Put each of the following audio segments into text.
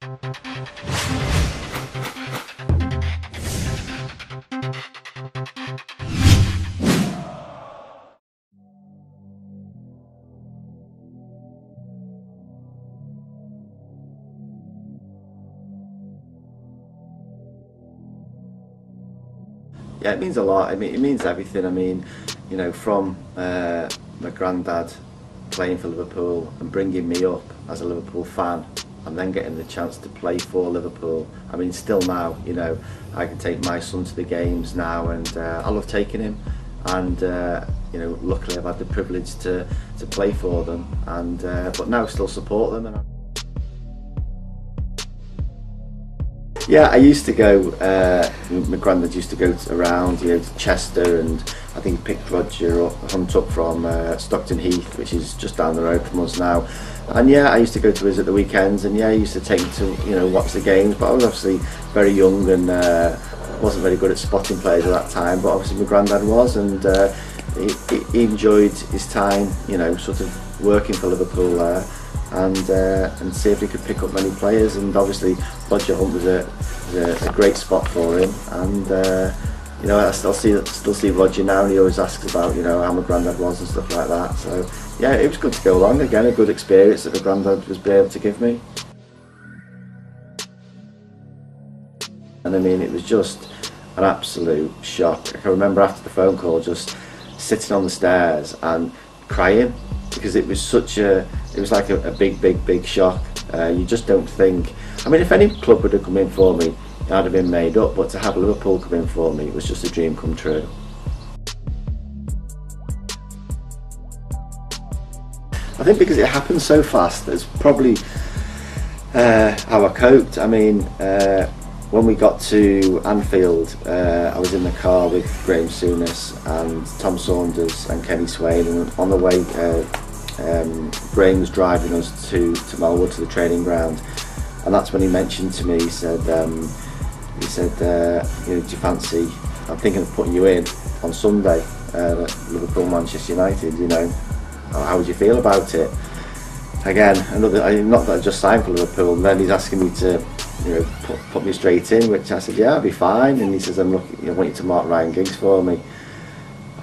Yeah, it means a lot. I mean, it means everything. I mean, you know, from my granddad playing for Liverpool and bringing me up as a Liverpool fan, and then getting the chance to play for Liverpool. I mean, still now, you know, I can take my son to the games now, and I love taking him. And you know, luckily I've had the privilege to play for them, and but now still support them. And yeah, I used to go, my granddad used to go around, you know, to Chester, and I think he picked Roger Hunt up from Stockton Heath, which is just down the road from us now. And yeah, I used to go to visit the weekends, and yeah, I used to take him to, you know, watch the games, but I was obviously very young and wasn't very good at spotting players at that time, but obviously my granddad was, and he enjoyed his time, you know, sort of working for Liverpool there. And see if he could pick up many players, and obviously Roger Hunt was a great spot for him, and you know, I still see Roger now, and he always asks about, you know, how my granddad was and stuff like that. So yeah, it was good to go along. Again, a good experience that my granddad was able to give me. And I mean, it was just an absolute shock. I can remember after the phone call just sitting on the stairs and crying, because it was like a big shock. You just don't think, I mean, if any club would have come in for me, I'd have been made up, but to have Liverpool come in for me was just a dream come true. I think because it happened so fast, that's probably how I coped. I mean, when we got to Anfield, I was in the car with Graeme Souness and Tom Saunders and Kenny Swain, and on the way Graeme was driving us to Melwood, to the training ground, and that's when he mentioned to me, he said, you know, do you fancy, I'm thinking of putting you in on Sunday, Liverpool Manchester United, you know, how would you feel about it? Again, not that I just signed for Liverpool, and then he's asking me to, you know, put me straight in, which I said, yeah, I'll be fine. And he says, I want you to mark Ryan Giggs for me.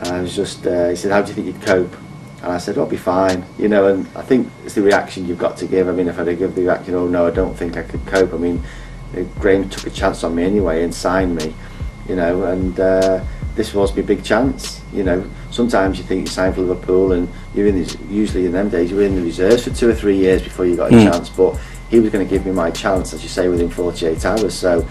And I was just, he said, how do you think you'd cope? And I said, I'll be fine, you know. And I think it's the reaction you've got to give. I mean, if I'd have given the reaction, oh no, I don't think I could cope. I mean, Graeme took a chance on me anyway and signed me, you know, and this was my big chance, you know. Sometimes you think you sign for Liverpool and you're in these, usually in them days, you were in the reserves for 2 or 3 years before you got a chance, but he was going to give me my chance, as you say, within 48 hours. So,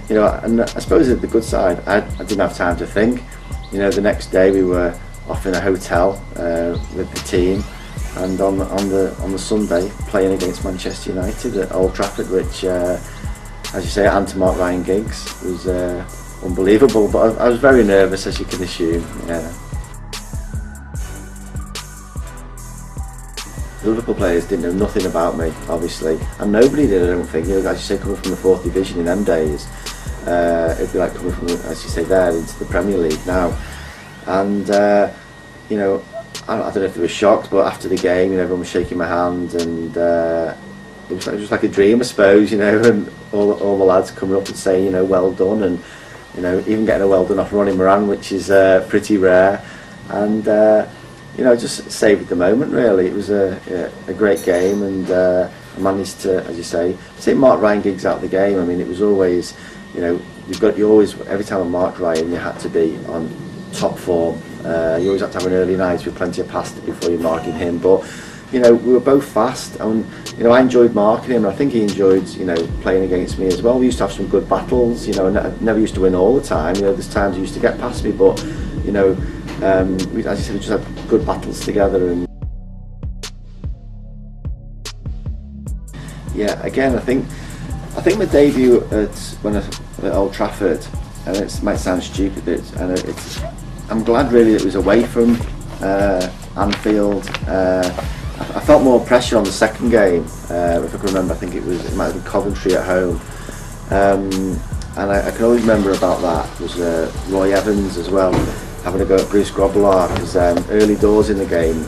you know, and I suppose at the good side, I didn't have time to think. You know, the next day we were off in a hotel with the team, and on the Sunday playing against Manchester United at Old Trafford, which, as you say, and to mark Ryan Giggs was unbelievable. But I was very nervous, as you can assume. Yeah. The Liverpool players didn't know nothing about me, obviously, and nobody did, I don't think. You know, as you say, coming from the 4th Division in them days, it'd be like coming from, as you say, there into the Premier League now. And you know, I don't know if they were shocked, but after the game, you know, everyone was shaking my hand, and it was just like a dream, I suppose, you know, and all the lads coming up and saying, you know, well done, and you know, even getting a well done off Ronnie Moran, which is pretty rare, and you know, just saved the moment really. It was a great game, and I managed to, as you say, mark Ryan Giggs out of the game. I mean, it was always, you know, you always, every time I marked Ryan, you had to be on top form. You always had to have an early night with plenty of pasta before you're marking him. But you know, we were both fast, and you know, I enjoyed marking him, and I think he enjoyed, you know, playing against me as well. We used to have some good battles, you know, and I never used to win all the time. You know, there's times he used to get past me, but you know, as you said, we just had good battles together. And yeah, again, I think my debut at Old Trafford, and it might sound stupid, I'm glad really it was away from Anfield. I felt more pressure on the second game, if I can remember. I think it might have been Coventry at home, and I can always remember about that was Roy Evans as well, having a go at Bruce Grobbelaar, because early doors in the game,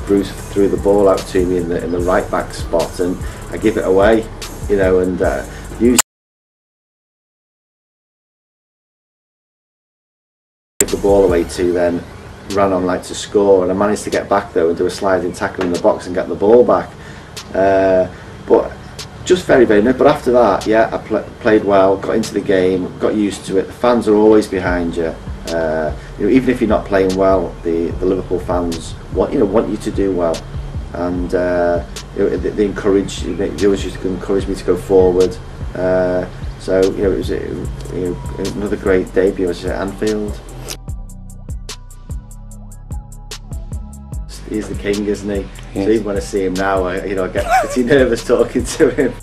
Bruce threw the ball out to me in the right back spot, and I give it away, you know, and used to give the ball away to, then ran on like to score, and I managed to get back though and do a sliding tackle in the box and get the ball back. But just very good. But after that, yeah, I played well, got into the game, got used to it. The fans are always behind you. You know, even if you're not playing well, the Liverpool fans want you to do well, and you know, they encourage. They always used to encourage me to go forward. So you know, it was another great debut at Anfield. He's the king, isn't he? Yes. So even when I see him now, I get pretty nervous talking to him.